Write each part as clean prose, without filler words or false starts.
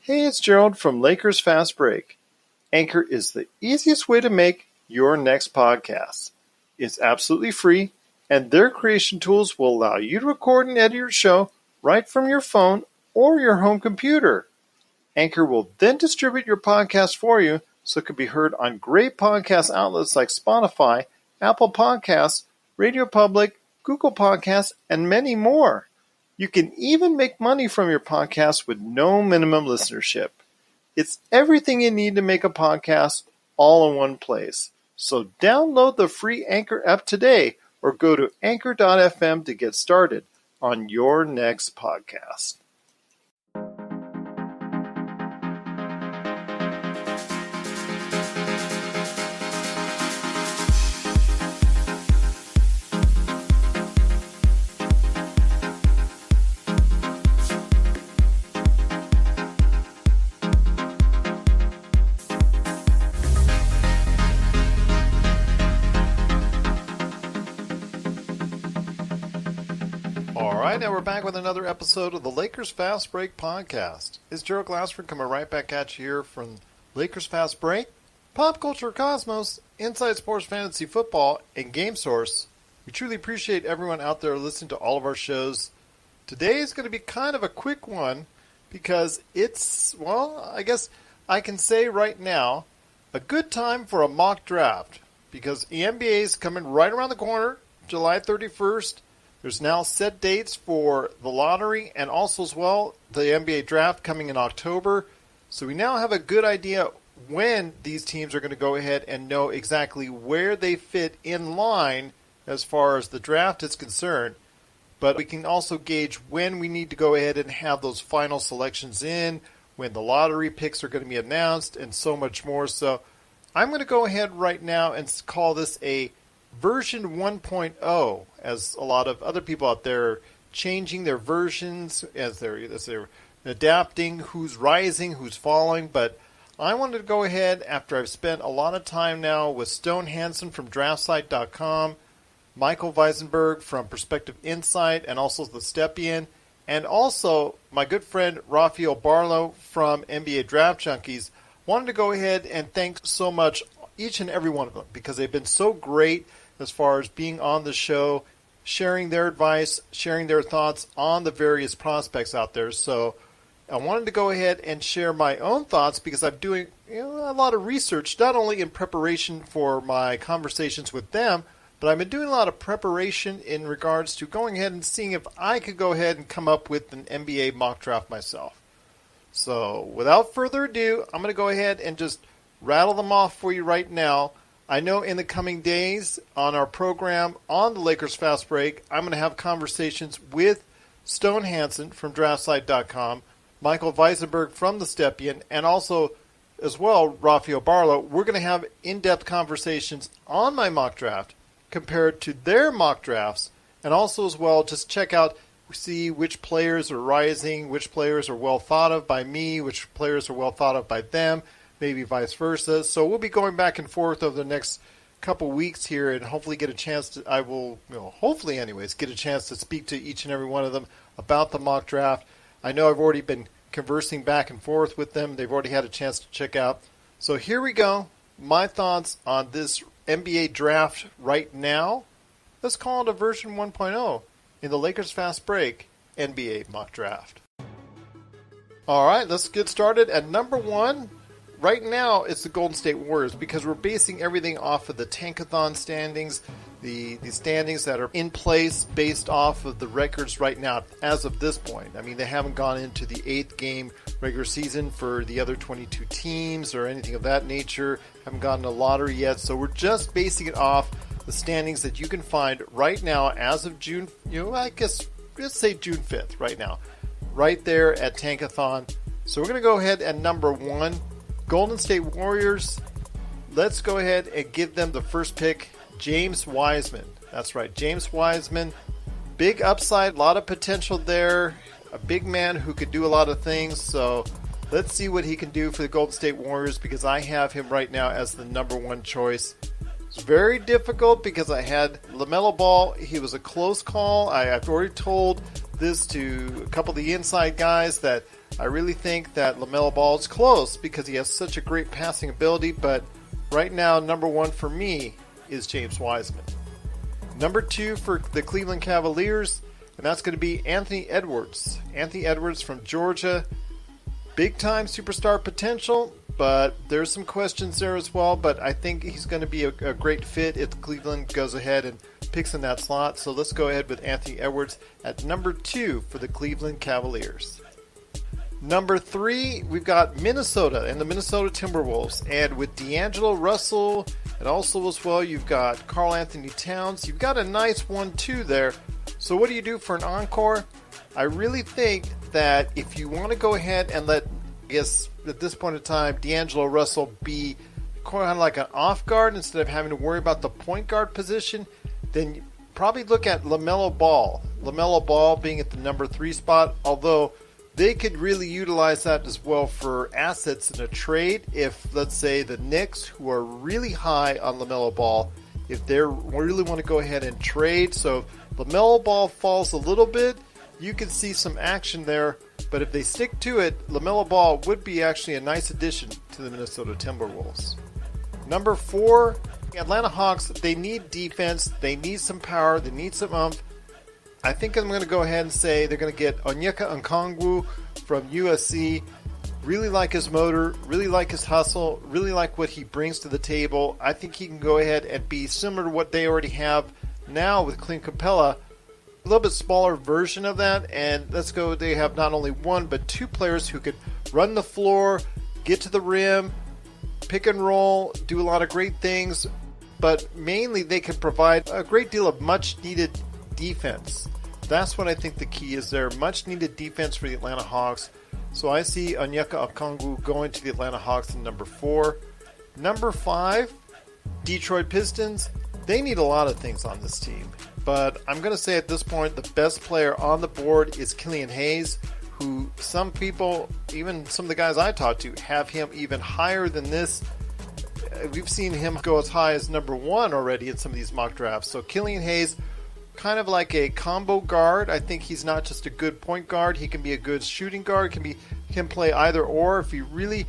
Hey, it's Gerald from Lakers Fast Break. Anchor is the easiest way to make your next podcast. It's absolutely free, and their creation tools will allow you to record and edit your show right from your phone or your home computer. Anchor will then distribute your podcast for you so it can be heard on great podcast outlets like Spotify, Apple Podcasts, Radio Public, Google Podcasts, and many more. You can even make money from your podcast with no minimum listenership. It's everything you need to make a podcast all in one place. So download the free Anchor app today or go to anchor.fm to get started on your next podcast. Now we're back with another episode of the Lakers Fast Break podcast. It's Gerald Glassford coming right back at you here from Lakers Fast Break, Pop Culture Cosmos, Inside Sports Fantasy Football, and Game Source. We truly appreciate everyone out there listening to all of our shows. Today is going to be kind of a quick one because it's, well, I guess I can say right now, a good time for a mock draft because the NBA is coming right around the corner, July 31st. There's now set dates for the lottery and also as well the NBA draft coming in October. So we now have a good idea when these teams are going to go ahead and know exactly where they fit in line as far as the draft is concerned. But we can also gauge when we need to go ahead and have those final selections in, when the lottery picks are going to be announced, and so much more. So I'm going to go ahead right now and call this a version 1.0, as a lot of other people out there are changing their versions as they're adapting, who's rising, who's falling. But I wanted to go ahead, after I've spent a lot of time now with Stone Hansen from DraftSite.com, Michael Visenberg from Perspective Insight, and also the Stepien, and also my good friend Rafael Barlowe from NBA Draft Junkies, wanted to go ahead and thank so much each and every one of them because they've been so great as far as being on the show, sharing their advice, sharing their thoughts on the various prospects out there. So I wanted to go ahead and share my own thoughts because I'm doing a lot of research, not only in preparation for my conversations with them, but I've been doing a lot of preparation in regards to going ahead and seeing if I could go ahead and come up with an NBA mock draft myself. So without further ado, I'm going to go ahead and just rattle them off for you right now. I know in the coming days on our program on the Lakers Fast Break, I'm going to have conversations with Stone Hansen from DraftSite.com, Michael Visenberg from the Stepien, and also as well Rafael Barlowe. We're going to have in-depth conversations on my mock draft compared to their mock drafts, and also as well just check out, see which players are rising, which players are well thought of by me, which players are well thought of by them, maybe vice versa. So we'll be going back and forth over the next couple weeks here and hopefully get a chance to, I will, hopefully anyways, get a chance to speak to each and every one of them about the mock draft. I know I've already been conversing back and forth with them. They've already had a chance to check out. So here we go. My thoughts on this NBA draft right now. Let's call it a version 1.0 in the Lakers Fast Break NBA mock draft. All right, let's get started at number one. Right now, it's the Golden State Warriors because we're basing everything off of the Tankathon standings, the standings that are in place based off of the records right now as of this point. I mean, they haven't gone into the 8th game regular season for the other 22 teams or anything of that nature, haven't gotten a lottery yet, so we're just basing it off the standings that you can find right now as of June, I guess, let's say June 5th right now, right there at Tankathon. So we're going to go ahead at number one. Golden State Warriors, let's go ahead and give them the first pick, James Wiseman. That's right, James Wiseman. Big upside, a lot of potential there. A big man who could do a lot of things. So let's see what he can do for the Golden State Warriors because I have him right now as the number one choice. It's very difficult because I had LaMelo Ball. He was a close call. I've already told this to a couple of the inside guys that I really think that LaMelo Ball is close because he has such a great passing ability, but right now, number 1 for me is James Wiseman. Number 2 for the Cleveland Cavaliers, and that's going to be Anthony Edwards. Anthony Edwards from Georgia, big-time superstar potential, but there's some questions there as well, but I think he's going to be a great fit if Cleveland goes ahead and picks in that slot. So let's go ahead with Anthony Edwards at number 2 for the Cleveland Cavaliers. Number 3, we've got Minnesota and the Minnesota Timberwolves. And with D'Angelo Russell and also as well, you've got Karl Anthony Towns. You've got a nice 1-2 there. So what do you do for an encore? I really think that if you want to go ahead and let, I guess at this point in time, D'Angelo Russell be kind of like an off guard instead of having to worry about the point guard position, then you probably look at LaMelo Ball. LaMelo Ball being at the number 3 spot, although they could really utilize that as well for assets in a trade if, let's say, the Knicks, who are really high on LaMelo Ball, if they really want to go ahead and trade. So LaMelo Ball falls a little bit, you can see some action there. But if they stick to it, LaMelo Ball would be actually a nice addition to the Minnesota Timberwolves. Number 4, Atlanta Hawks, they need defense, they need some power, they need some oomph. I think I'm going to go ahead and say they're going to get Onyeka Okongwu from USC. Really like his motor, really like his hustle, really like what he brings to the table. I think he can go ahead and be similar to what they already have now with Clint Capella. A little bit smaller version of that, and let's go, they have not only 1 but 2 players who could run the floor, get to the rim, pick and roll, do a lot of great things, but mainly they can provide a great deal of much needed defense. That's what I think the key is there. Much needed defense for the Atlanta Hawks. So I see Onyeka Okongwu going to the Atlanta Hawks in number 4. Number 5, Detroit Pistons. They need a lot of things on this team. But I'm going to say at this point, the best player on the board is Killian Hayes, who some people, even some of the guys I talked to, have him even higher than this. We've seen him go as high as number 1 already in some of these mock drafts. So Killian Hayes, kind of like a combo guard. I think he's not just a good point guard. He can be a good shooting guard. Can play either or if he really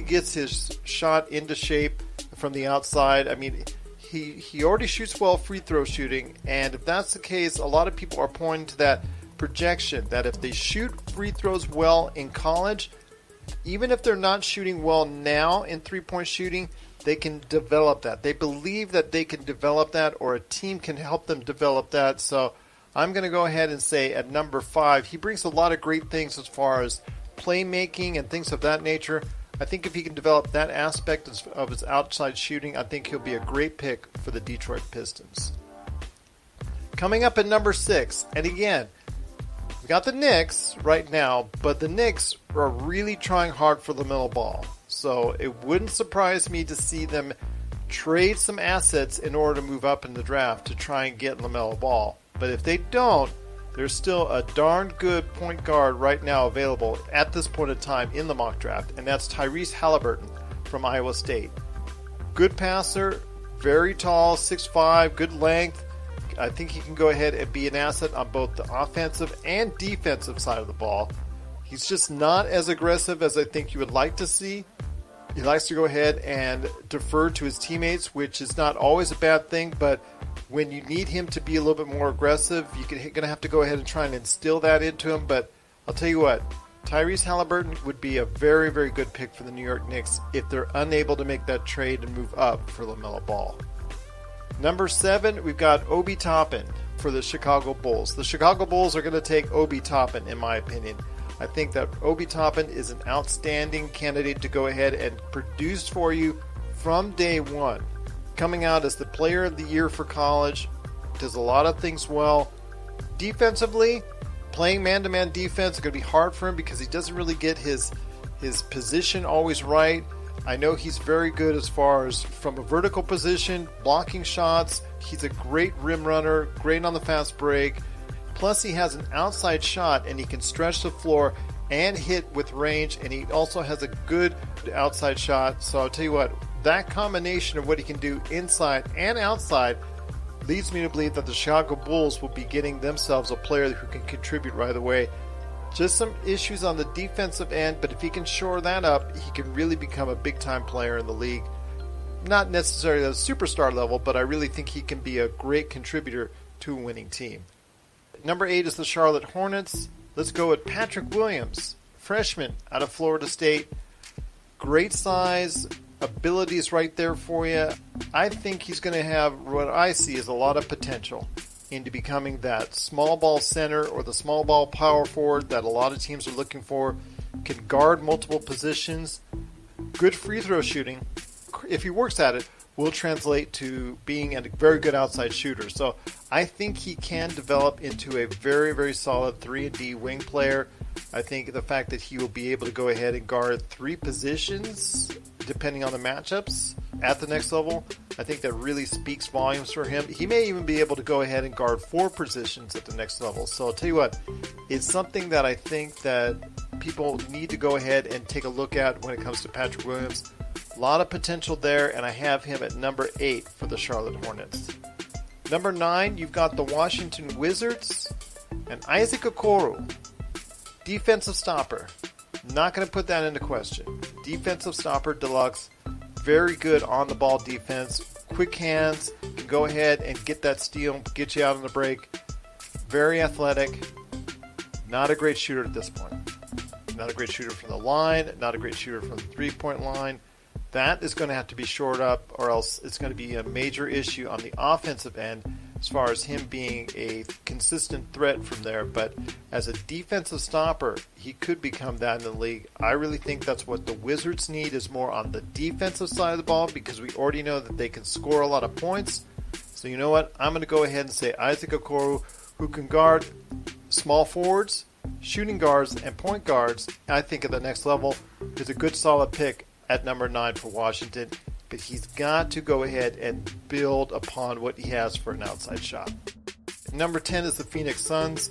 gets his shot into shape from the outside. I mean, he already shoots well free throw shooting, and if that's the case, a lot of people are pointing to that projection that if they shoot free throws well in college, even if they're not shooting well now in three-point shooting, they can develop that. They believe that they can develop that, or a team can help them develop that. So I'm going to go ahead and say at number 5, he brings a lot of great things as far as playmaking and things of that nature. I think if he can develop that aspect of his outside shooting, I think he'll be a great pick for the Detroit Pistons. Coming up at number 6, and again, we got the Knicks right now, but the Knicks are really trying hard for LaMelo Ball. So it wouldn't surprise me to see them trade some assets in order to move up in the draft to try and get LaMelo Ball. But if they don't, there's still a darn good point guard right now available at this point in time in the mock draft, and that's Tyrese Halliburton from Iowa State. Good passer, very tall, 6'5", good length. I think he can go ahead and be an asset on both the offensive and defensive side of the ball. He's just not as aggressive as I think you would like to see. He likes to go ahead and defer to his teammates, which is not always a bad thing, but when you need him to be a little bit more aggressive, you're going to have to go ahead and try and instill that into him. But I'll tell you what, Tyrese Halliburton would be a very, very good pick for the New York Knicks if they're unable to make that trade and move up for LaMelo Ball. Number 7, we've got Obi Toppin for the Chicago Bulls. The Chicago Bulls are going to take Obi Toppin, in my opinion. I think that Obi Toppin is an outstanding candidate to go ahead and produce for you from day one. Coming out as the player of the year for college, does a lot of things well. Defensively, playing man-to-man defense is going to be hard for him because he doesn't really get his position always right. I know he's very good as far as from a vertical position, blocking shots. He's a great rim runner, great on the fast break. Plus, he has an outside shot, and he can stretch the floor and hit with range, and he also has a good outside shot. So I'll tell you what, that combination of what he can do inside and outside leads me to believe that the Chicago Bulls will be getting themselves a player who can contribute right away. Just some issues on the defensive end, but if he can shore that up, he can really become a big-time player in the league. Not necessarily at a superstar level, but I really think he can be a great contributor to a winning team. Number 8 is the Charlotte Hornets. Let's go with Patrick Williams, freshman out of Florida State. Great size, abilities right there for you. I think he's going to have what I see as a lot of potential into becoming that small ball center or the small ball power forward that a lot of teams are looking for. Can guard multiple positions. Good free throw shooting, if he works at it, will translate to being a very good outside shooter. So I think he can develop into a very, very solid 3-and-D wing player. I think the fact that he will be able to go ahead and guard 3 positions, depending on the matchups, at the next level, I think that really speaks volumes for him. He may even be able to go ahead and guard 4 positions at the next level. So I'll tell you what, it's something that I think that people need to go ahead and take a look at when it comes to Patrick Williams. A lot of potential there, and I have him at number 8 for the Charlotte Hornets. Number 9, you've got the Washington Wizards and Isaac Okoro. Defensive stopper. Not going to put that into question. Defensive stopper deluxe. Very good on the ball defense. Quick hands. Can go ahead and get that steal, get you out on the break. Very athletic. Not a great shooter at this point. Not a great shooter from the line. Not a great shooter from the three-point line. That is going to have to be shored up, or else it's going to be a major issue on the offensive end as far as him being a consistent threat from there. But as a defensive stopper, he could become that in the league. I really think that's what the Wizards need, is more on the defensive side of the ball, because we already know that they can score a lot of points. So you know what? I'm going to go ahead and say Isaac Okoro, who can guard small forwards, shooting guards, and point guards. I think at the next level is a good solid pick at number 9 for Washington, but he's got to go ahead and build upon what he has for an outside shot. Number 10 is the Phoenix Suns.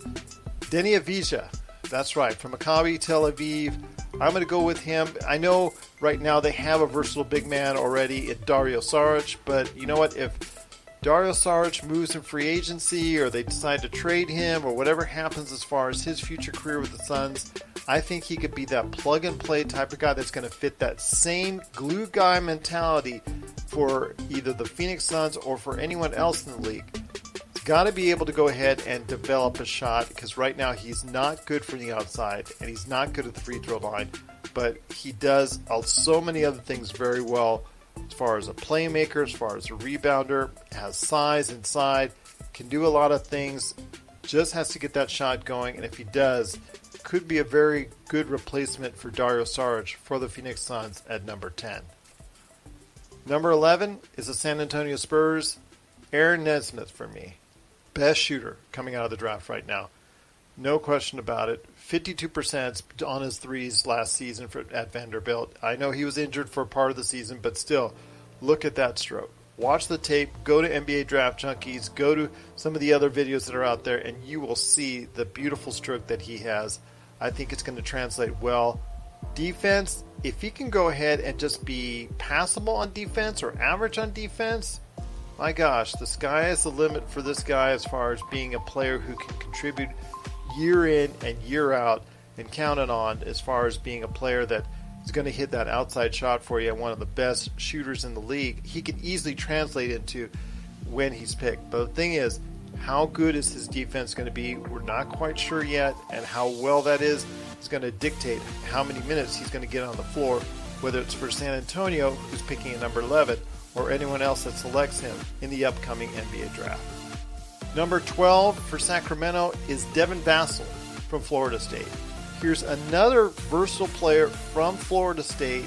Deni Avdija, that's right, from Maccabi Tel Aviv. I'm going to go with him. I know right now they have a versatile big man already in Dario Saric, but you know what? If Dario Saric moves in free agency, or they decide to trade him, or whatever happens as far as his future career with the Suns, I think he could be that plug-and-play type of guy that's going to fit that same glue guy mentality for either the Phoenix Suns or for anyone else in the league. He's got to be able to go ahead and develop a shot, because right now he's not good from the outside, and he's not good at the free throw line, but he does so many other things very well as far as a playmaker, as far as a rebounder, has size inside, can do a lot of things, just has to get that shot going, and if he does, could be a very good replacement for Dario Saric for the Phoenix Suns at number 10. Number 11 is the San Antonio Spurs. Aaron Nesmith for me. Best shooter coming out of the draft right now. No question about it. 52% on his threes last season at Vanderbilt. I know he was injured for part of the season, but still, look at that stroke. Watch the tape, go to NBA Draft Junkies, go to some of the other videos that are out there, and you will see the beautiful stroke that he has. I think it's going to translate well. Defense, if he can go ahead and just be passable on defense or average on defense, my gosh, the sky is the limit for this guy as far as being a player who can contribute year in and year out and counted on as far as being a player that is going to hit that outside shot for you and one of the best shooters in the league. He can easily translate into when he's picked. But the thing is, how good is his defense going to be? We're not quite sure yet, and how well that is going to dictate how many minutes he's going to get on the floor, whether it's for San Antonio, who's picking at number 11, or anyone else that selects him in the upcoming NBA draft. Number 12 for Sacramento is Devin Vassell from Florida State. Here's another versatile player from Florida State.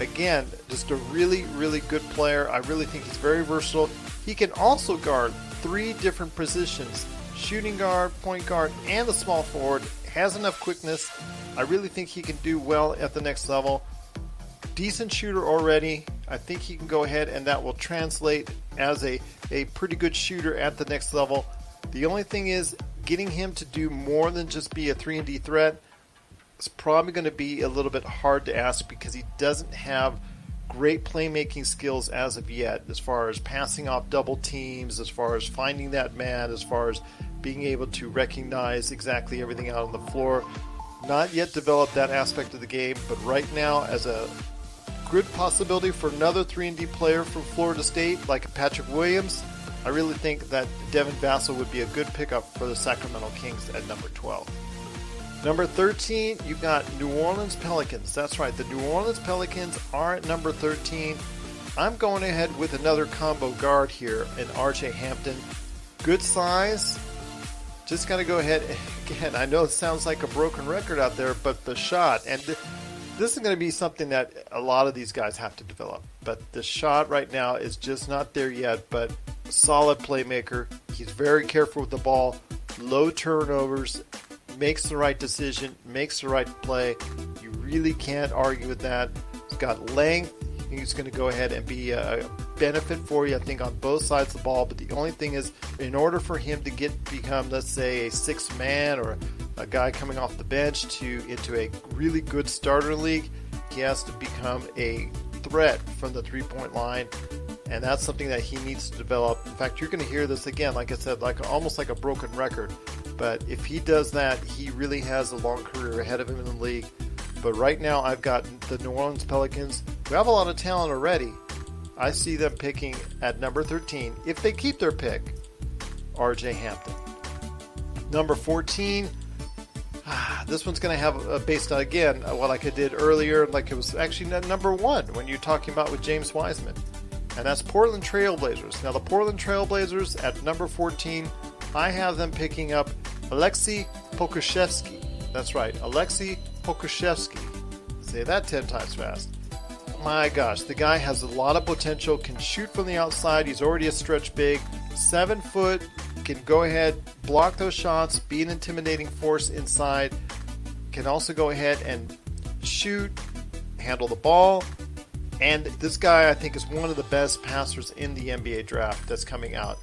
Again, just a really, really good player. I really think he's very versatile. He can also guard 3 different positions: shooting guard, point guard, and the small forward. Has enough quickness. I really think he can do well at the next level. Decent shooter already. I think he can go ahead and that will translate as a pretty good shooter at the next level. The only thing is getting him to do more than just be a 3-and-D threat. It's probably going to be a little bit hard to ask because he doesn't have great playmaking skills as of yet, as far as passing off double teams, as far as finding that man, as far as being able to recognize exactly everything out on the floor. Not yet developed that aspect of the game, but right now, as a good possibility for another 3-and-D player from Florida State, like a Patrick Williams, I really think that Devin Vassell would be a good pickup for the Sacramento Kings at number 12. Number 13, you've got New Orleans Pelicans. That's right, the New Orleans Pelicans are at number 13. I'm going ahead with another combo guard here in R.J. Hampton. Good size. Just got to go ahead. Again, I know it sounds like a broken record out there, but the shot, and this is going to be something that a lot of these guys have to develop. But the shot right now is just not there yet, but solid playmaker. He's very careful with the ball, low turnovers, makes the right decision, makes the right play. You really can't argue with that. He's got length. He's going to go ahead and be a benefit for you, I think, on both sides of the ball. But the only thing is, in order for him to become, let's say, a sixth man or a guy coming off the bench into a really good starter league, he has to become a threat from the three-point line. And that's something that he needs to develop. In fact, you're going to hear this again, like I said, almost like a broken record. But if he does that, he really has a long career ahead of him in the league. But right now, I've got the New Orleans Pelicans, who have a lot of talent already. I see them picking at number 13, if they keep their pick, R.J. Hampton. Number 14, this one's going to have, based on, again, what I did earlier, like it was actually number 1 when you're talking about with James Wiseman. And that's Portland Trailblazers. Now, the Portland Trailblazers at number 14, I have them picking up Aleksej Pokusevski. That's right, Aleksej Pokusevski. Say that 10 times fast. My gosh, the guy has a lot of potential, can shoot from the outside. He's already a stretch big, 7 foot, can go ahead, block those shots, be an intimidating force inside, can also go ahead and shoot, handle the ball. And this guy, I think, is one of the best passers in the NBA draft that's coming out.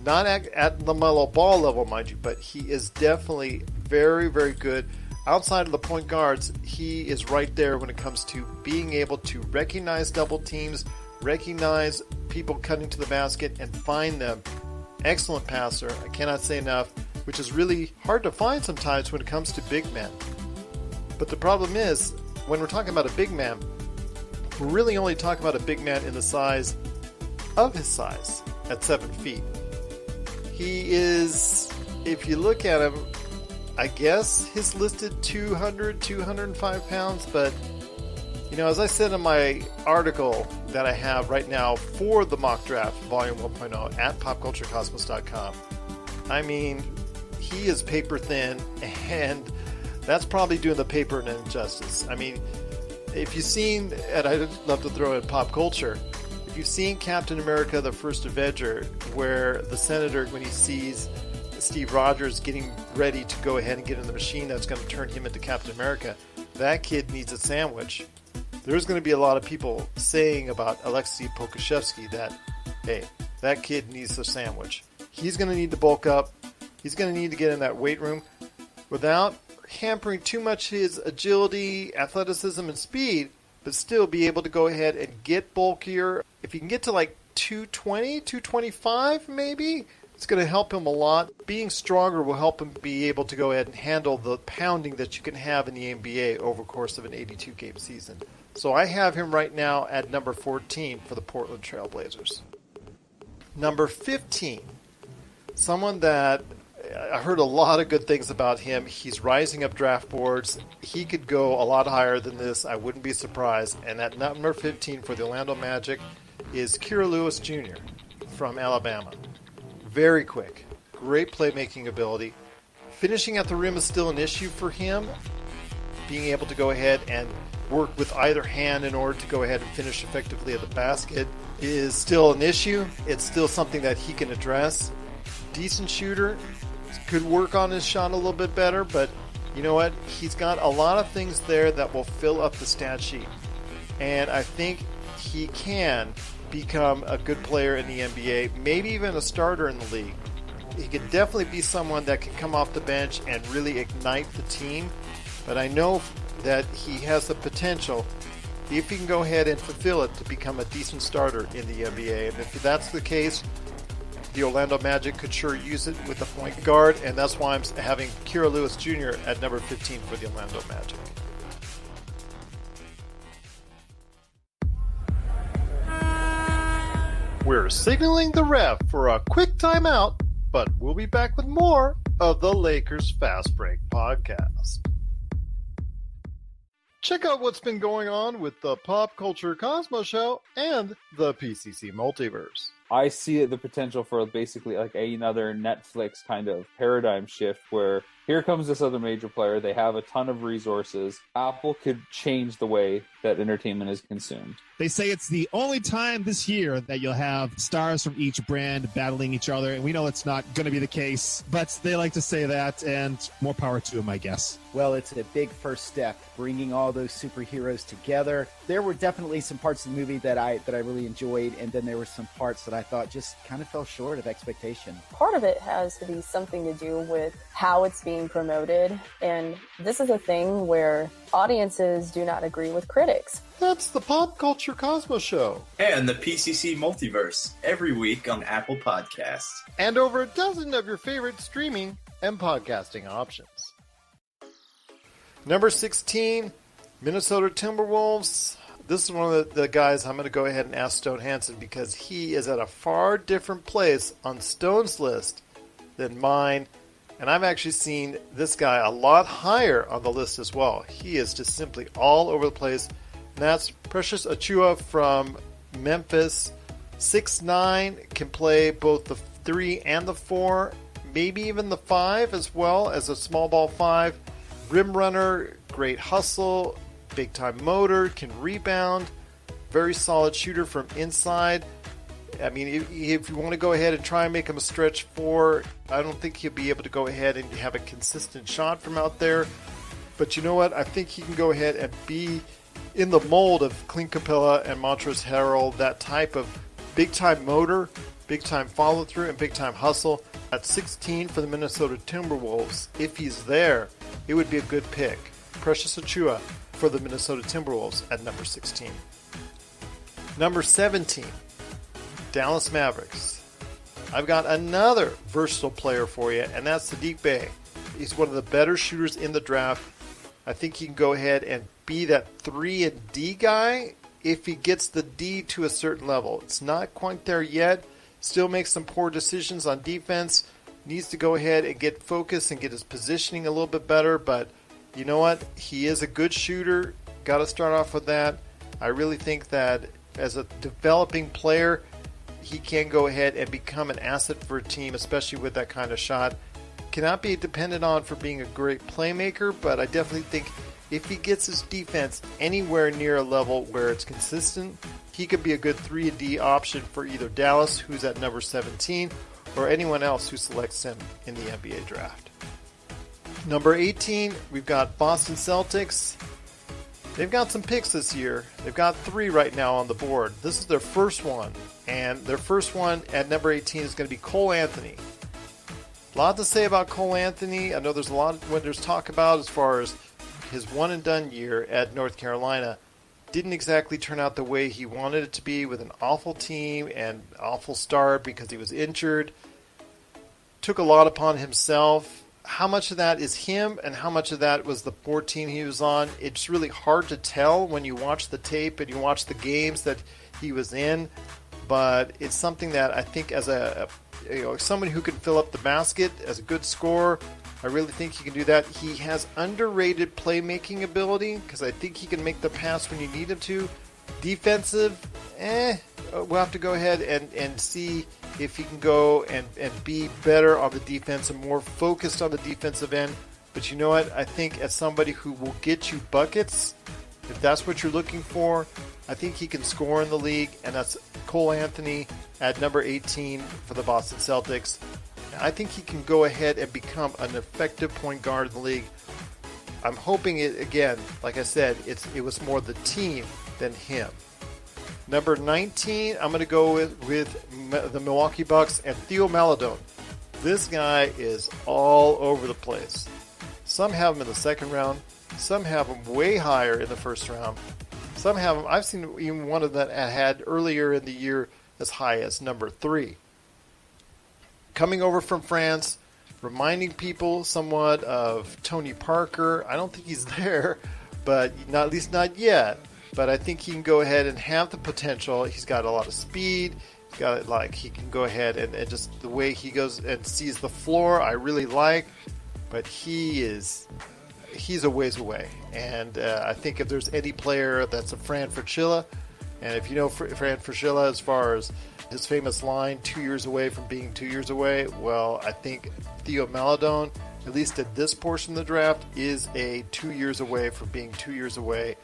Not at LaMelo Ball level, mind you, but he is definitely very, very good. Outside of the point guards, he is right there when it comes to being able to recognize double teams, recognize people cutting to the basket, and find them. Excellent passer, I cannot say enough, which is really hard to find sometimes when it comes to big men. But the problem is, when we're talking about a big man, we're really only talking about a big man in the size of his size at 7 feet. He is, if you look at him, I guess he's listed 200, 205 pounds, but, as I said in my article that I have right now for the mock draft, volume 1.0, at popculturecosmos.com, I mean, he is paper thin, and that's probably doing the paper an injustice. I mean, if you've seen, and I'd love to throw in pop culture, if you've seen Captain America, the First Avenger, where the Senator, when he sees Steve Rogers getting ready to go ahead and get in the machine that's going to turn him into Captain America, that kid needs a sandwich. There's going to be a lot of people saying about Aleksej Pokusevski that, hey, that kid needs a sandwich. He's going to need to bulk up. He's going to need to get in that weight room without hampering too much his agility, athleticism, and speed, but still be able to go ahead and get bulkier. If you can get to like 220, 225 maybe, it's going to help him a lot. Being stronger will help him be able to go ahead and handle the pounding that you can have in the NBA over the course of an 82-game season. So I have him right now at number 14 for the Portland Trailblazers. Number 15, someone that I heard a lot of good things about him. He's rising up draft boards. He could go a lot higher than this. I wouldn't be surprised. And at number 15 for the Orlando Magic is Kira Lewis Jr. from Alabama. Very quick. Great playmaking ability. Finishing at the rim is still an issue for him. Being able to go ahead and work with either hand in order to go ahead and finish effectively at the basket is still an issue. It's still something that he can address. Decent shooter. Could work on his shot a little bit better, but you know what? He's got a lot of things there that will fill up the stat sheet. And I think he can become a good player in the NBA, maybe even a starter in the league. He could definitely be someone that can come off the bench and really ignite the team. But I know that he has the potential if he can go ahead and fulfill it to become a decent starter in the NBA. And if that's the case, the Orlando Magic could sure use it with the point guard, and that's why I'm having Kira Lewis Jr. at number 15 for the Orlando Magic. We're signaling the ref for a quick timeout, but we'll be back with more of the Lakers Fast Break podcast. Check out what's been going on with the Pop Culture Cosmos Show and the PCC Multiverse. I see the potential for basically like another Netflix kind of paradigm shift where here comes this other major player. They have a ton of resources. Apple could change the way that entertainment is consumed. They say it's the only time this year that you'll have stars from each brand battling each other, and we know it's not going to be the case, but they like to say that, and more power to them, I guess. Well, it's a big first step, bringing all those superheroes together. There were definitely some parts of the movie that I really enjoyed, and then there were some parts that I thought just kind of fell short of expectation. Part of it has to be something to do with how it's being promoted, and this is a thing where audiences do not agree with critics. That's the Pop Culture Cosmos Show. And the PCC Multiverse, every week on Apple Podcasts. And over a dozen of your favorite streaming and podcasting options. Number 16, Minnesota Timberwolves. This is one of the guys I'm going to go ahead and ask Stone Hansen because he is at a far different place on Stone's list than mine. And I've actually seen this guy a lot higher on the list as well. He is just simply all over the place. And that's Precious Achiuwa from Memphis. 6'9", can play both the 3 and the 4, maybe even the 5 as well as a small ball 5. Rim runner, great hustle, big time motor, can rebound, very solid shooter from inside. I mean, if you want to go ahead and try and make him a stretch 4, I don't think he'll be able to go ahead and have a consistent shot from out there. But you know what? I think he can go ahead and be in the mold of Clint Capella and Montrezl Harrell, that type of big-time motor, big-time follow-through, and big-time hustle. At 16 for the Minnesota Timberwolves, if he's there, it would be a good pick. Precious Achiuwa for the Minnesota Timberwolves at number 16. Number 17, Dallas Mavericks. I've got another versatile player for you, and that's Saddiq Bey. He's one of the better shooters in the draft. I think he can go ahead and be that 3 and D guy if he gets the D to a certain level. It's not quite there yet. Still makes some poor decisions on defense. Needs to go ahead and get focused and get his positioning a little bit better. But you know what? He is a good shooter. Got to start off with that. I really think that as a developing player, he can go ahead and become an asset for a team, especially with that kind of shot. Cannot be dependent on for being a great playmaker, but I definitely think if he gets his defense anywhere near a level where it's consistent, he could be a good 3-and-D option for either Dallas, who's at number 17, or anyone else who selects him in the NBA draft. Number 18, we've got Boston Celtics. They've got some picks this year. They've got 3 right now on the board. This is their first one, and their first one at number 18 is going to be Cole Anthony. A lot to say about Cole Anthony. I know there's a lot when there's talk about as far as his one-and-done year at North Carolina. Didn't exactly turn out the way he wanted it to be, with an awful team and awful start because he was injured. Took a lot upon himself. How much of that is him and how much of that was the poor team he was on? It's really hard to tell when you watch the tape and you watch the games that he was in. But it's something that I think as someone who can fill up the basket as a good scorer, I really think he can do that. He has underrated playmaking ability because I think he can make the pass when you need him to. Defensive, we'll have to go ahead and see if he can go and be better on the defense and more focused on the defensive end. But you know what? I think as somebody who will get you buckets, if that's what you're looking for, I think he can score in the league, and that's Cole Anthony at number 18 for the Boston Celtics. I think he can go ahead and become an effective point guard in the league. I'm hoping it, again, like I said, it was more the team than him. Number 19, I'm going to go with the Milwaukee Bucks and Theo Maledon. This guy is all over the place. Some have him in the second round. Some have him way higher in the first round. Some have him. I've seen even one of that had earlier in the year as high as number 3. Coming over from France, reminding people somewhat of Tony Parker. I don't think he's there, but at least not yet. But I think he can go ahead and have the potential. He's got a lot of speed. He can go ahead and just the way he goes and sees the floor, I really like. But he's a ways away. And I think if there's any player that's a Fran Fraschilla, and if you know Fran Fraschilla as far as his famous line, 2 years away from being 2 years away, well, I think Theo Maledon, at least at this portion of the draft, is a 2 years away from being 2 years away.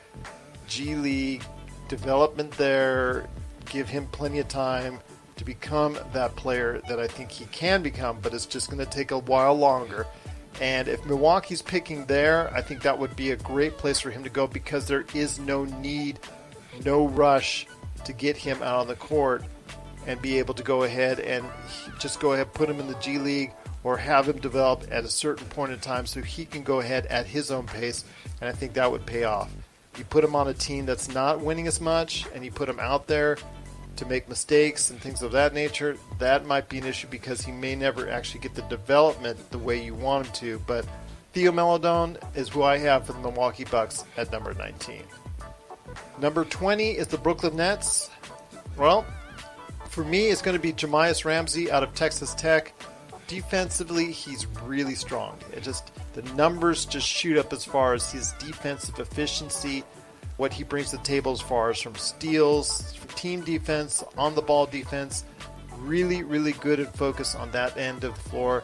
G League, development there, give him plenty of time to become that player that I think he can become, but it's just going to take a while longer. And if Milwaukee's picking there, I think that would be a great place for him to go because there is no need, no rush to get him out on the court and be able to go ahead and just go ahead, put him in the G League or have him develop at a certain point in time so he can go ahead at his own pace, and I think that would pay off. You put him on a team that's not winning as much and you put him out there to make mistakes and things of that nature, that might be an issue because he may never actually get the development the way you want him to. But Theo Maledon is who I have for the Milwaukee Bucks at number 19. Number 20 is the Brooklyn Nets. Well, for me, it's going to be Jamias Ramsey out of Texas Tech. Defensively, he's really strong. The numbers just shoot up as far as his defensive efficiency, what he brings to the table as far as from steals, team defense, on the ball defense. Really, really good and focused on that end of the floor.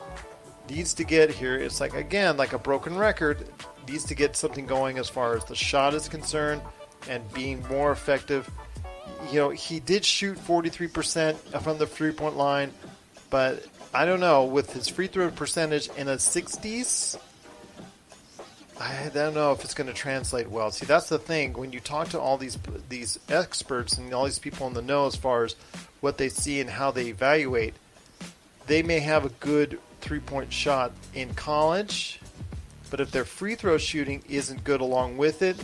Needs to get here. It's like a broken record. Needs to get something going as far as the shot is concerned and being more effective. He did shoot 43% from the three-point line, but I don't know, with his free throw percentage in the 60s, I don't know if it's going to translate well. See, that's the thing. When you talk to all these experts and all these people in the know as far as what they see and how they evaluate, they may have a good three-point shot in college, but if their free throw shooting isn't good along with it,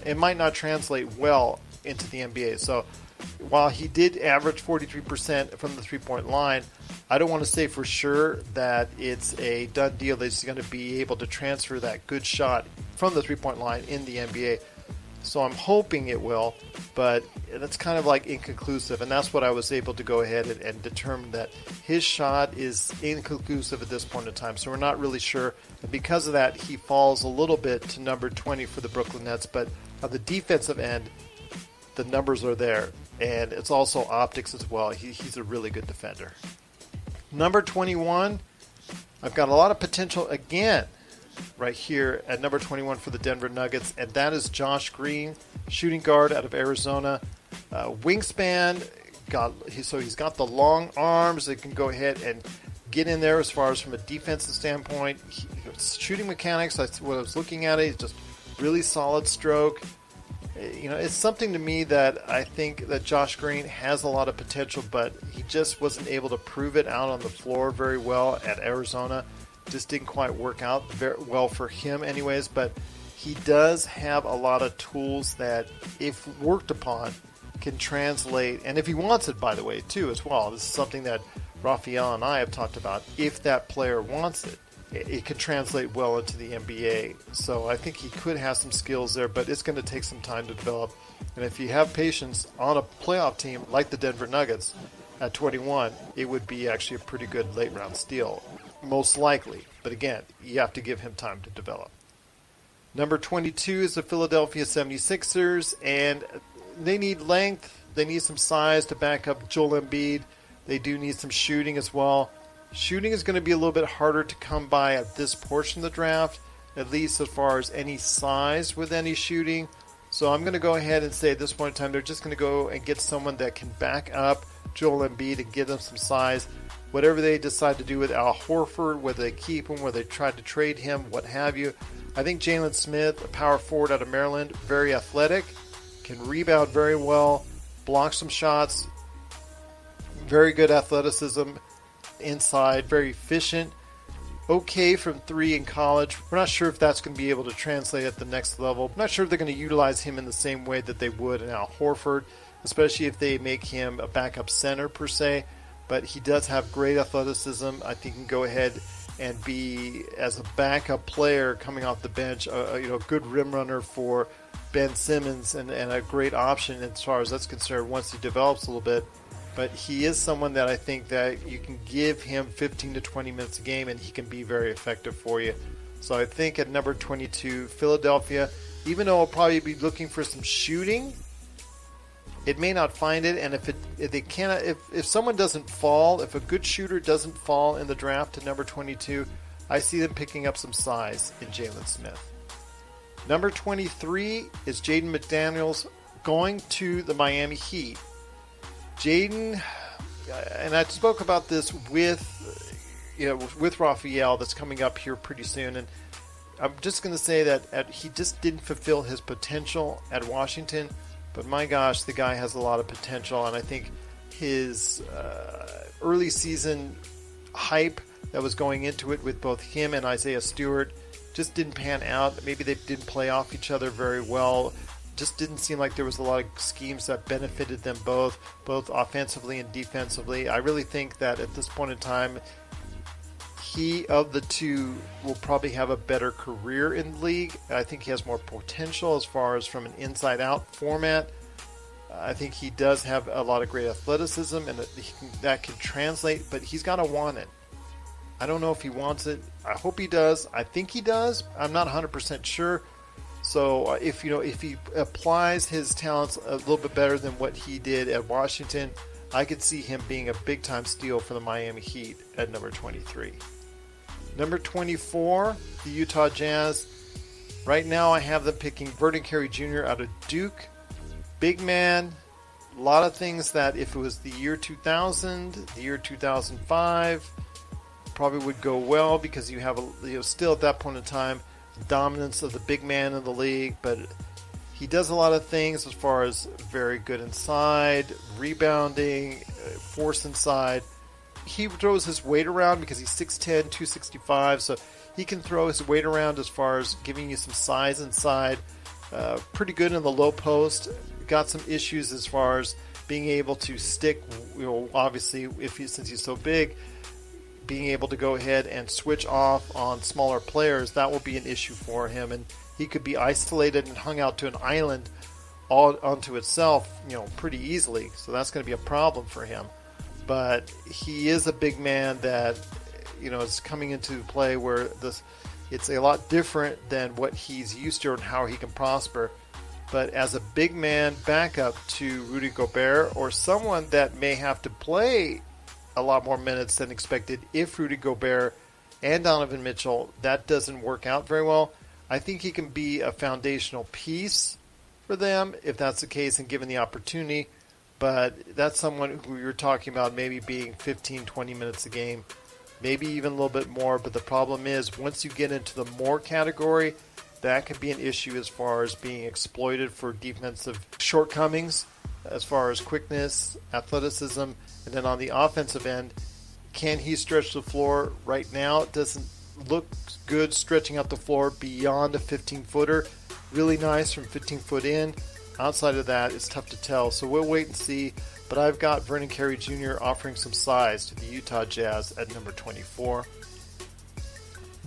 it might not translate well into the NBA. So while he did average 43% from the three-point line, I don't want to say for sure that it's a done deal that he's going to be able to transfer that good shot from the three-point line in the NBA. So I'm hoping it will, but that's kind of like inconclusive, and that's what I was able to go ahead and determine that his shot is inconclusive at this point in time. So we're not really sure, and because of that, he falls a little bit to number 20 for the Brooklyn Nets. But on the defensive end, the numbers are there, and it's also optics as well. He's a really good defender. Number 21, I've got a lot of potential again right here at number 21 for the Denver Nuggets, and that is Josh Green, shooting guard out of Arizona. Wingspan, he's got the long arms that can go ahead and get in there as far as from a defensive standpoint. Shooting mechanics, that's what I was looking at. It's just really solid stroke. It's something to me that I think that Josh Green has a lot of potential, but he just wasn't able to prove it out on the floor very well at Arizona. Just didn't quite work out very well for him anyways, but he does have a lot of tools that, if worked upon, can translate, and if he wants it, by the way, too, as well. This is something that Rafael and I have talked about. If that player wants it, it could translate well into the NBA. So I think he could have some skills there, but it's going to take some time to develop. And if you have patience on a playoff team like the Denver Nuggets at 21, it would be actually a pretty good late round steal, most likely. But again, you have to give him time to develop. Number 22 is the Philadelphia 76ers, and they need length. They need some size to back up Joel Embiid. They do need some shooting as well. Shooting is going to be a little bit harder to come by at this portion of the draft, at least as far as any size with any shooting. So I'm going to go ahead and say at this point in time, they're just going to go and get someone that can back up Joel Embiid and give them some size. Whatever they decide to do with Al Horford, whether they keep him, whether they try to trade him, what have you. I think Jalen Smith, a power forward out of Maryland, very athletic, can rebound very well, block some shots, very good athleticism inside, very efficient. okay from 3 in college. We're not sure if that's going to be able to translate at the next level. I'm not sure if they're going to utilize him in the same way that they would in Al Horford, especially if they make him a backup center per se. But he does have great athleticism. I think he can go ahead and be, as a backup player coming off the bench, a good rim runner for Ben Simmons and a great option as far as that's concerned once he develops a little bit. But he is someone that I think that you can give him 15 to 20 minutes a game and he can be very effective for you. So I think at number 22, Philadelphia, even though I'll probably be looking for some shooting, it may not find it. And if someone doesn't fall, if a good shooter doesn't fall in the draft to number 22, I see them picking up some size in Jalen Smith. Number 23 is Jaden McDaniels going to the Miami Heat. Jaden, and I spoke about this with Rafael that's coming up here pretty soon, and I'm just going to say that he just didn't fulfill his potential at Washington, but my gosh, the guy has a lot of potential, and I think his early season hype that was going into it with both him and Isaiah Stewart just didn't pan out. Maybe they didn't play off each other very well. Just didn't seem like there was a lot of schemes that benefited them both offensively and defensively. I really think that at this point in time, he of the two will probably have a better career in the league. I think he has more potential as far as from an inside-out format. I think he does have a lot of great athleticism, and that can translate, but he's got to want it. I don't know if he wants it. I hope he does. I think he does. I'm not 100% sure. So if he applies his talents a little bit better than what he did at Washington, I could see him being a big-time steal for the Miami Heat at number 23. Number 24, the Utah Jazz. Right now I have them picking Vernon Carey Jr. out of Duke. Big man. A lot of things that if it was the year 2000, the year 2005, probably would go well because you have still at that point in time dominance of the big man in the league, but he does a lot of things as far as very good inside, rebounding, force inside. He throws his weight around because he's 6'10", 265, so he can throw his weight around as far as giving you some size inside. Pretty good in the low post. Got some issues as far as being able to stick, obviously since he's so big, being able to go ahead and switch off on smaller players, that will be an issue for him, and he could be isolated and hung out to an island all onto itself, pretty easily. So that's going to be a problem for him. But he is a big man that, is coming into play where it's a lot different than what he's used to and how he can prosper. But as a big man backup to Rudy Gobert, or someone that may have to play a lot more minutes than expected if Rudy Gobert and Donovan Mitchell, that doesn't work out very well, I think he can be a foundational piece for them if that's the case and given the opportunity. But that's someone who you're talking about maybe being 15, 20 minutes a game, maybe even a little bit more. But the problem is once you get into the more category, that could be an issue as far as being exploited for defensive shortcomings, as far as quickness, athleticism, and then on the offensive end, can he stretch the floor? Right now, it doesn't look good stretching out the floor beyond a 15-footer. Really nice from 15-foot in. Outside of that, it's tough to tell. So we'll wait and see. But I've got Vernon Carey Jr. offering some size to the Utah Jazz at number 24.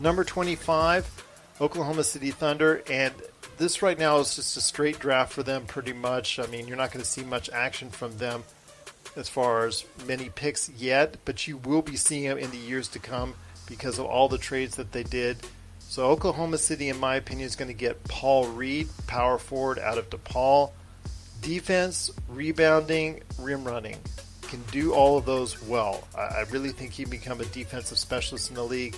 Number 25, Oklahoma City Thunder. And this right now is just a straight draft for them pretty much. I mean, you're not going to see much action from them as far as many picks yet, but you will be seeing them in the years to come because of all the trades that they did. So Oklahoma City, in my opinion, is going to get Paul Reed, power forward out of DePaul. Defense, rebounding, rim running. Can do all of those well. I really think he can become a defensive specialist in the league,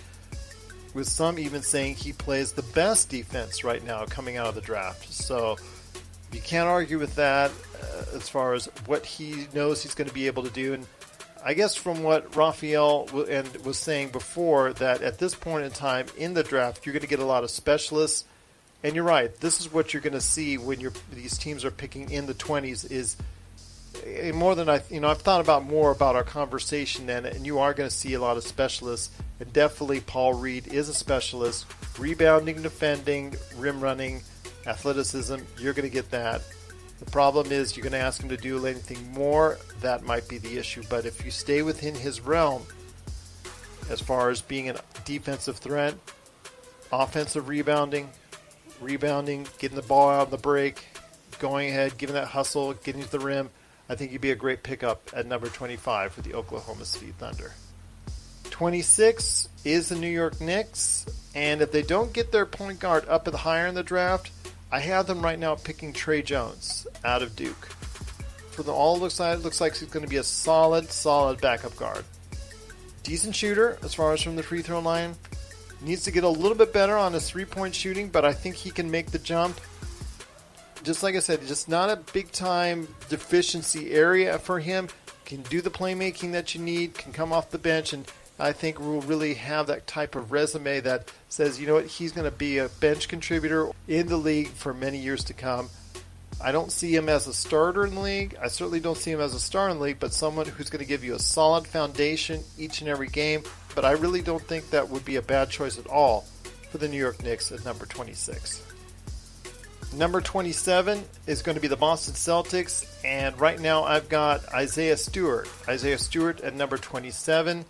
with some even saying he plays the best defense right now coming out of the draft. So you can't argue with that as far as what he knows he's going to be able to do. And I guess from what Rafael was saying before, that at this point in time in the draft, you're going to get a lot of specialists. And you're right. This is what you're going to see when these teams are picking in the 20s is more than I've thought about more about our conversation, and you are going to see a lot of specialists, and definitely Paul Reed is a specialist. Rebounding, defending, rim running, athleticism, you're going to get that. The problem is you're going to ask him to do anything more, that might be the issue. But if you stay within his realm, as far as being a defensive threat, offensive rebounding, getting the ball out of the break, going ahead, giving that hustle, getting to the rim, I think he'd be a great pickup at number 25 for the Oklahoma City Thunder. 26 is the New York Knicks, and if they don't get their point guard up higher in the draft, I have them right now picking Trey Jones out of Duke. For the all looks like he's going to be a solid backup guard. Decent shooter as far as from the free throw line. Needs to get a little bit better on his three-point shooting, but I think he can make the jump. Just like I said, just not a big-time deficiency area for him. Can do the playmaking that you need, can come off the bench, and I think we'll really have that type of resume that says, you know what, he's going to be a bench contributor in the league for many years to come. I don't see him as a starter in the league. I certainly don't see him as a star in the league, but someone who's going to give you a solid foundation each and every game. But I really don't think that would be a bad choice at all for the New York Knicks at number 26. Number 27 is going to be the Boston Celtics, and right now I've got Isaiah Stewart. Isaiah Stewart at number 27.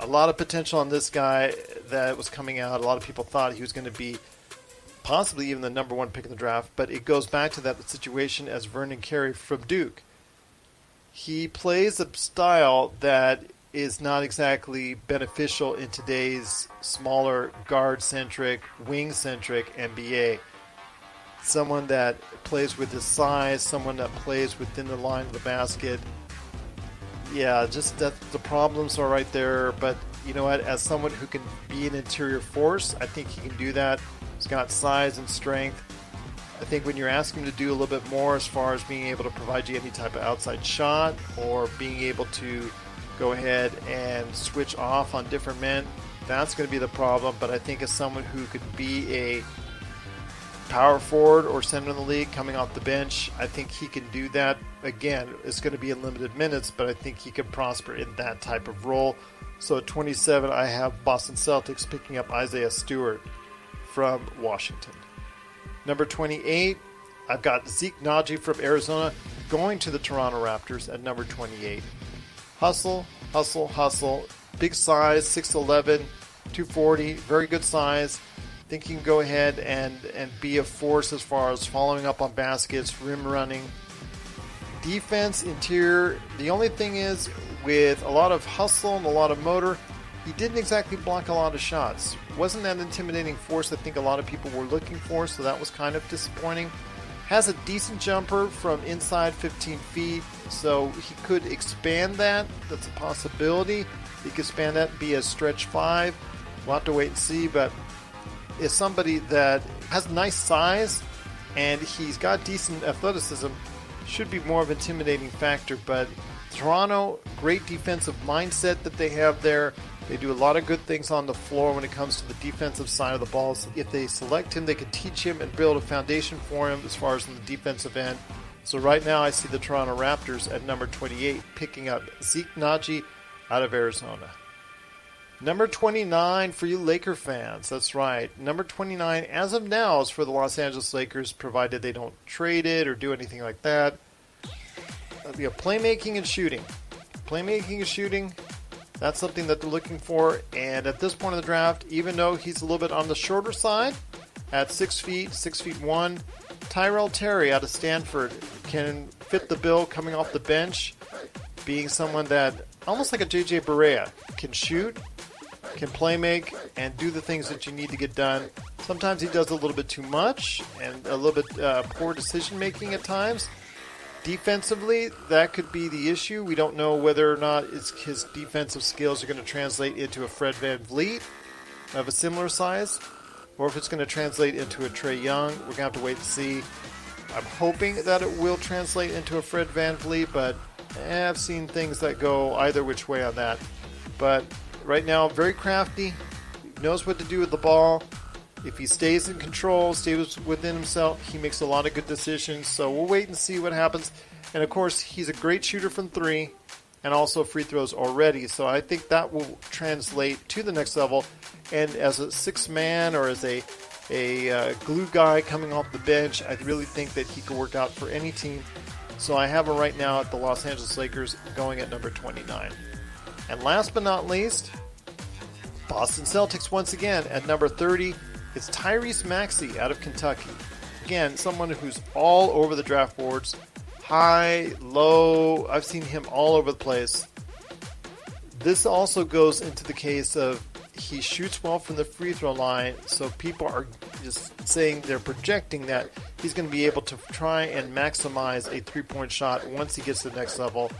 A lot of potential on this guy that was coming out. A lot of people thought he was going to be possibly even the number one pick in the draft, but it goes back to that situation as Vernon Carey from Duke. He plays a style that is not exactly beneficial in today's smaller guard-centric, wing-centric NBA. Someone that plays with his size, someone that plays within the line of the basket. Yeah, just that the problems are right there, but you know what, as someone who can be an interior force, I think he can do that. He's got size and strength. I think when you're asking him to do a little bit more as far as being able to provide you any type of outside shot or being able to go ahead and switch off on different men, that's going to be the problem. But I think as someone who could be a power forward or center in the league coming off the bench, I think he can do that. Again, it's going to be in limited minutes, but I think he can prosper in that type of role. So at 27, I have Boston Celtics picking up Isaiah Stewart from Washington. Number 28, I've got Zeke Naji from Arizona going to the Toronto Raptors at number 28. Hustle. Big size, 6'11", 240, very good size. Think he can go ahead and be a force as far as following up on baskets, rim running. Defense, interior, the only thing is with a lot of hustle and a lot of motor, he didn't exactly block a lot of shots. Wasn't that intimidating force I think a lot of people were looking for, so that was kind of disappointing. Has a decent jumper from inside 15 feet, so he could expand that. That's a possibility. He could expand that and be a stretch 5. We'll have to wait and see, but is somebody that has nice size and he's got decent athleticism, should be more of an intimidating factor. But Toronto, great defensive mindset that they have there. They do a lot of good things on the floor when it comes to the defensive side of the ball. So if they select him, they can teach him and build a foundation for him as far as in the defensive end. So right now I see the Toronto Raptors at number 28 picking up Zeke Naji out of Arizona. Number 29 for you Laker fans. That's right. Number 29 as of now is for the Los Angeles Lakers, provided they don't trade it or do anything like that. Playmaking and shooting. Playmaking and shooting. That's something that they're looking for. And at this point in the draft, even though he's a little bit on the shorter side, at 6 feet, 6'1", Tyrell Terry out of Stanford can fit the bill coming off the bench, being someone that, almost like a J.J. Barea, can shoot, can play make, and do the things that you need to get done. Sometimes he does a little bit too much and a little bit poor decision making at times. Defensively, that could be the issue. We don't know whether or not his defensive skills are going to translate into a Fred VanVleet of a similar size, or if it's going to translate into a Trae Young. We're going to have to wait and see. I'm hoping that it will translate into a Fred VanVleet, but I've seen things that go either which way on that. But right now, very crafty, knows what to do with the ball, If he stays in control, stays within himself, he makes a lot of good decisions. So we'll wait and see what happens. And, of course, he's a great shooter from three and also free throws already. So I think that will translate to the next level. And as a sixth man or as a glue guy coming off the bench, I really think that he could work out for any team. So I have him right now at the Los Angeles Lakers going at number 29. And last but not least, Boston Celtics once again at number 30. It's Tyrese Maxey out of Kentucky. Again, someone who's all over the draft boards. High, low, I've seen him all over the place. This also goes into the case of he shoots well from the free throw line, so people are just saying they're projecting that he's going to be able to try and maximize a three-point shot once he gets to the next level.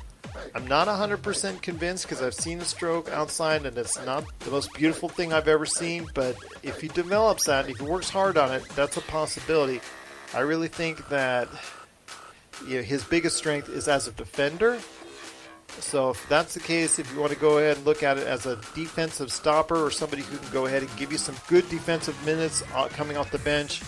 I'm not 100% convinced because I've seen a stroke outside and it's not the most beautiful thing I've ever seen, but if he develops that, if he works hard on it, that's a possibility. I really think that his biggest strength is as a defender. So if that's the case, if you want to go ahead and look at it as a defensive stopper or somebody who can go ahead and give you some good defensive minutes coming off the bench,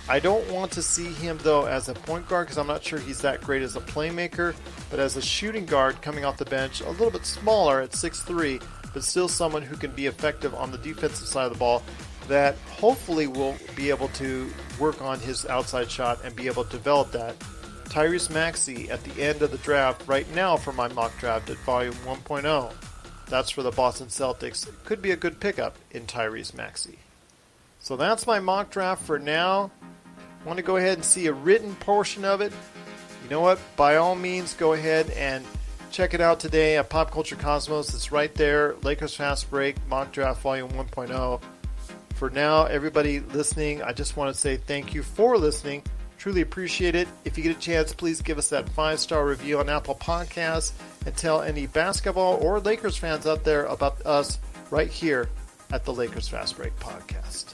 I don't want to see him, though, as a point guard because I'm not sure he's that great as a playmaker. But as a shooting guard coming off the bench, a little bit smaller at 6'3", but still someone who can be effective on the defensive side of the ball that hopefully will be able to work on his outside shot and be able to develop that. Tyrese Maxey at the end of the draft right now for my mock draft at volume 1.0. That's for the Boston Celtics. Could be a good pickup in Tyrese Maxey. So that's my mock draft for now. Want to go ahead and see a written portion of it? You know what? By all means, go ahead and check it out today at Pop Culture Cosmos. It's right there. Lakers Fast Break, mock draft volume 1.0. For now, everybody listening, I just want to say thank you for listening. Truly appreciate it. If you get a chance, please give us that 5-star review on Apple Podcasts and tell any basketball or Lakers fans out there about us right here at the Lakers Fast Break Podcast.